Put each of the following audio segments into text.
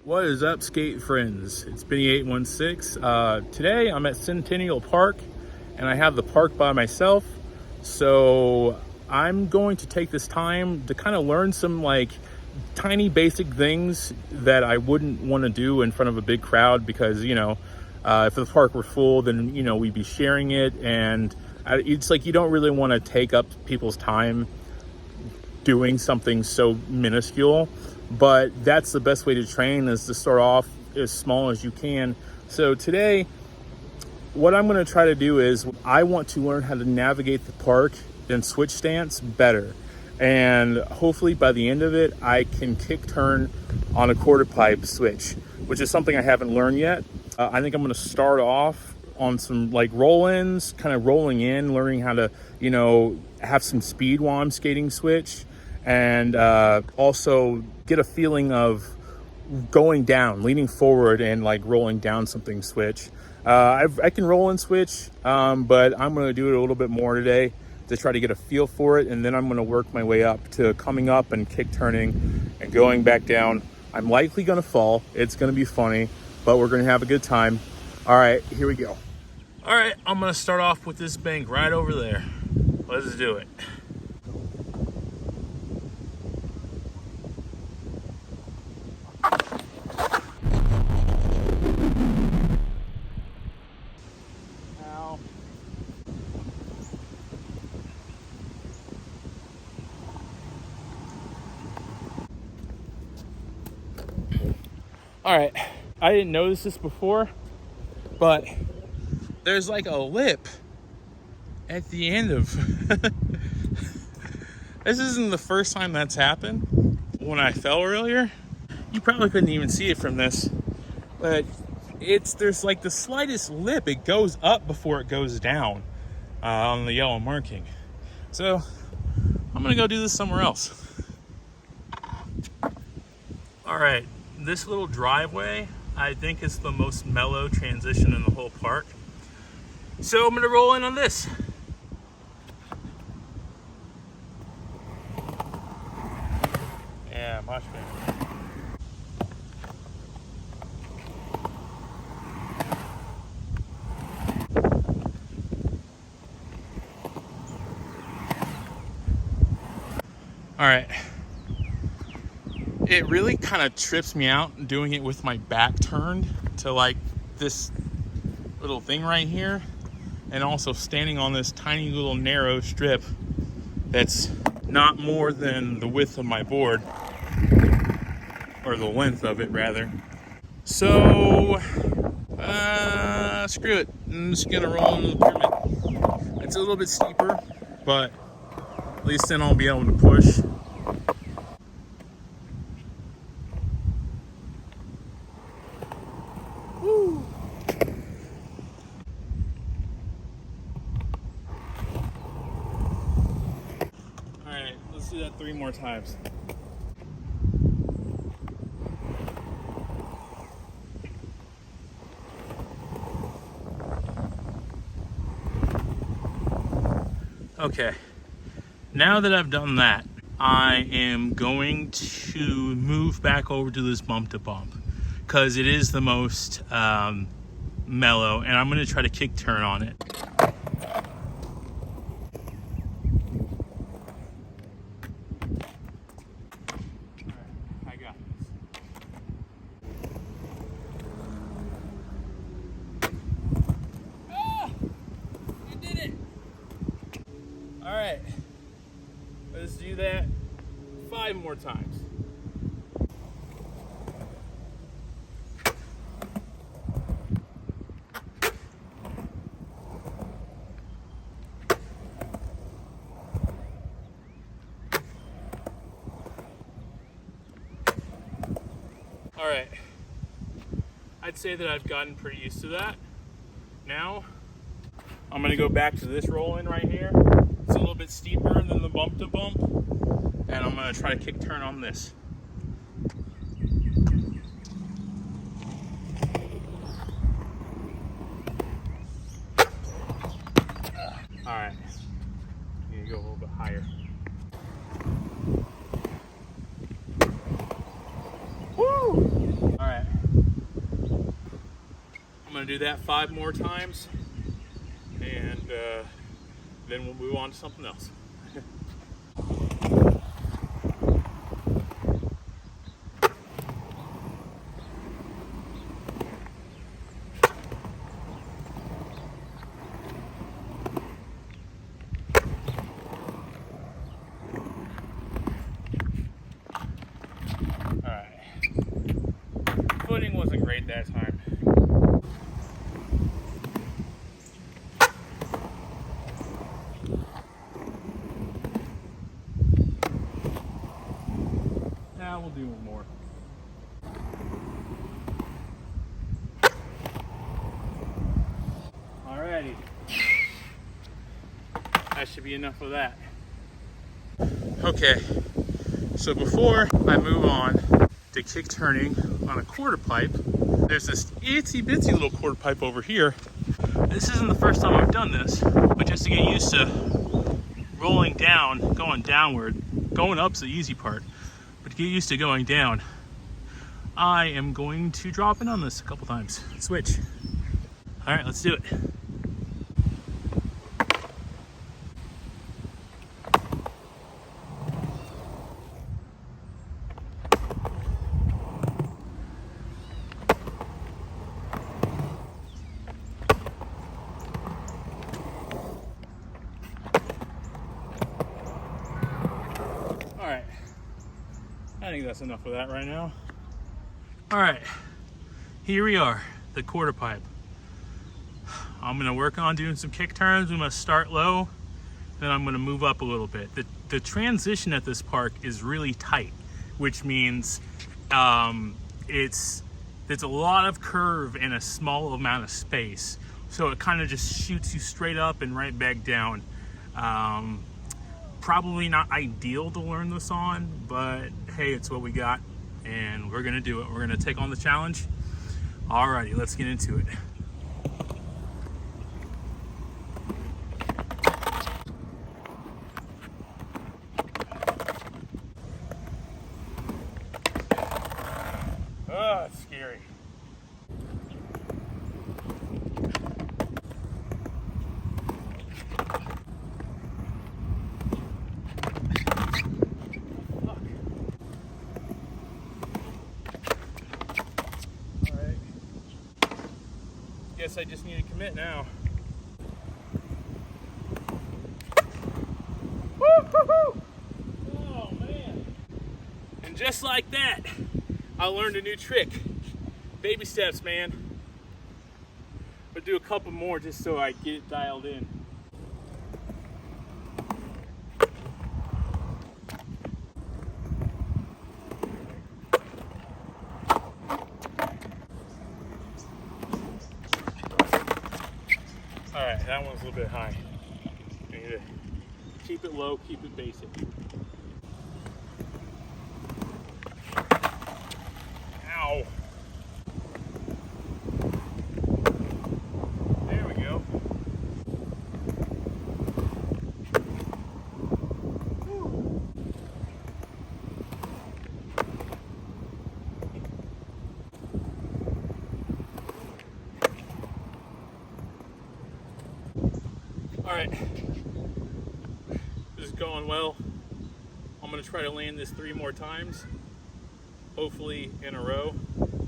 What is up, skate friends? It's Benny816. Today I'm at Centennial Park and I have the park by myself. So I'm going to take this time to kind of learn some like tiny basic things that I wouldn't want to do in front of a big crowd because, if the park were full, then, we'd be sharing it. And it's like you don't really want to take up people's time doing something so minuscule, but that's the best way to train, is to start off as small as you can. So today, what I'm going to try to do is I want to learn how to navigate the park and switch stance better. And hopefully by the end of it, I can kick turn on a quarter pipe switch, which is something I haven't learned yet. I think I'm going to start off on some like roll-ins, kind of rolling in, learning how to, have some speed while I'm skating switch, and also get a feeling of going down, leaning forward and like rolling down something switch. I can roll and switch, but I'm going to do it a little bit more today to try to get a feel for it. And then I'm going to work my way up to coming up and kick turning and going back down. I'm likely going to fall. It's going to be funny, but we're going to have a good time. All right, here we go. All right, I'm going to start off with this bank right over there. Let's do it. All right, I didn't notice this before, but there's like a lip at the end of this isn't the first time that's happened. When I fell earlier, you probably couldn't even see it from this, but there's like the slightest lip. It goes up before it goes down on the yellow marking. So I'm gonna go do this somewhere else. All right, this little driveway I think is the most mellow transition in the whole park. So I'm gonna roll in on this. Yeah, much better. All right. It really kind of trips me out doing it with my back turned to like this little thing right here, and also standing on this tiny little narrow strip that's not more than the width of my board, or the length of it rather. So screw it, I'm just gonna roll into the pyramid. It's a little bit steeper, but at least then I'll be able to push. Woo. All right, let's do that 3 more times. Okay, now that I've done that, I am going to move back over to this bump to bump because it is the most mellow, and I'm going to try to kick turn on it. All right, I got this. Ah! I did it! All right, let's do that 5 more times. All right, I'd say that I've gotten pretty used to that. Now, I'm gonna go back to this roll in right here. It's a little bit steeper than the bump to bump, and I'm gonna try to kick turn on this. All right, you go a little bit higher. Woo! All right, do that 5 more times, and then we'll move on to something else. Alright. Footing wasn't great that time. Now we'll do one more. Alrighty. That should be enough of that. Okay, so before I move on to kick turning on a quarter pipe, there's this itsy bitsy little quarter pipe over here. This isn't the first time I've done this, but just to get used to rolling down, going downward, going up's the easy part, but to get used to going down, I am going to drop in on this a couple times. Switch. All right, let's do it. Alright, I think that's enough of that right now. Alright, here we are, the quarter pipe. I'm going to work on doing some kick turns. We must start low, then I'm going to move up a little bit. The transition at this park is really tight, which means there's a lot of curve in a small amount of space. So it kind of just shoots you straight up and right back down. Probably not ideal to learn this on, but hey, it's what we got and we're gonna do it. We're gonna take on the challenge. Alrighty, let's get into it. Oh, it's scary. Guess I just need to commit now. Woo-hoo-hoo! Oh man. And just like that, I learned a new trick. Baby steps, man. But do a couple more just so I get it dialed in. Alright, that one's a little bit high. I need to keep it low, keep it basic. Ow! There we go. Whew. All right, this is going well. I'm gonna try to land this 3 more times, hopefully in a row. I'm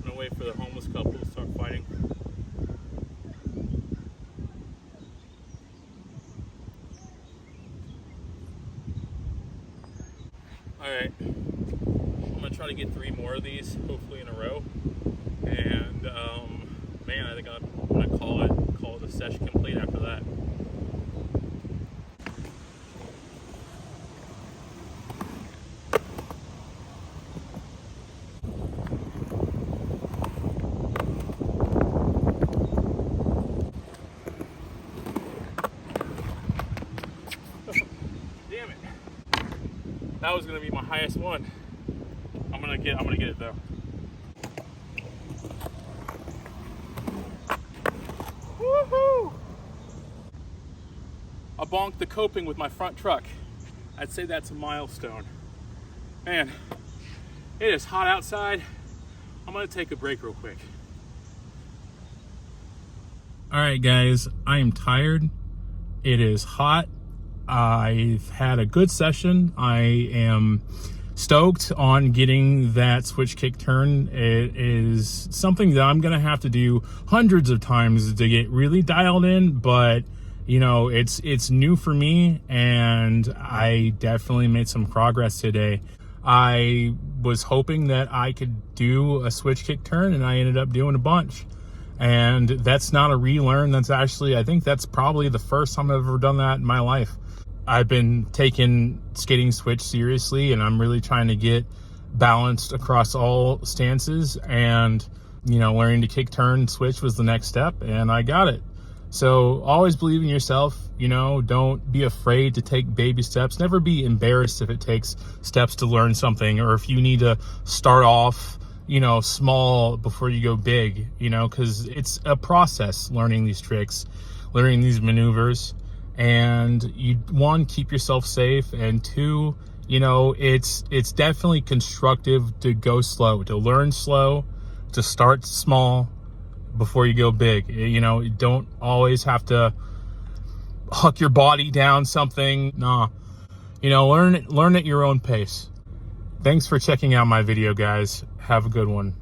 gonna wait for the homeless couple to start fighting. All right, I'm gonna try to get 3 more of these, hopefully in a row. And man, I think I'm gonna call it a session complete after that. Damn it! That was gonna be my highest one. I'm gonna get it though. Woohoo! I bonked the coping with my front truck. I'd say that's a milestone. Man, it is hot outside. I'm gonna take a break real quick. All right, guys, I am tired. It is hot. I've had a good session. I am stoked on getting that switch kick turn. It is something that I'm gonna have to do hundreds of times to get really dialed in, but you know, it's new for me, and I definitely made some progress today. I was hoping that I could do a switch kick turn, and I ended up doing a bunch. And that's not a relearn. That's actually, I think that's probably the first time I've ever done that in my life. I've been taking skating switch seriously, and I'm really trying to get balanced across all stances, and you know, learning to kick turn switch was the next step, and I got it. So always believe in yourself, you know, don't be afraid to take baby steps. Never be embarrassed if it takes steps to learn something, or if you need to start off, you know, small before you go big, you know, because it's a process learning these tricks, learning these maneuvers. And you, one, keep yourself safe, and two, you know, it's definitely constructive to go slow, to learn slow, to start small before you go big. You know, you don't always have to huck your body down something. Nah, you know, learn at your own pace. Thanks for checking out my video, guys. Have a good one.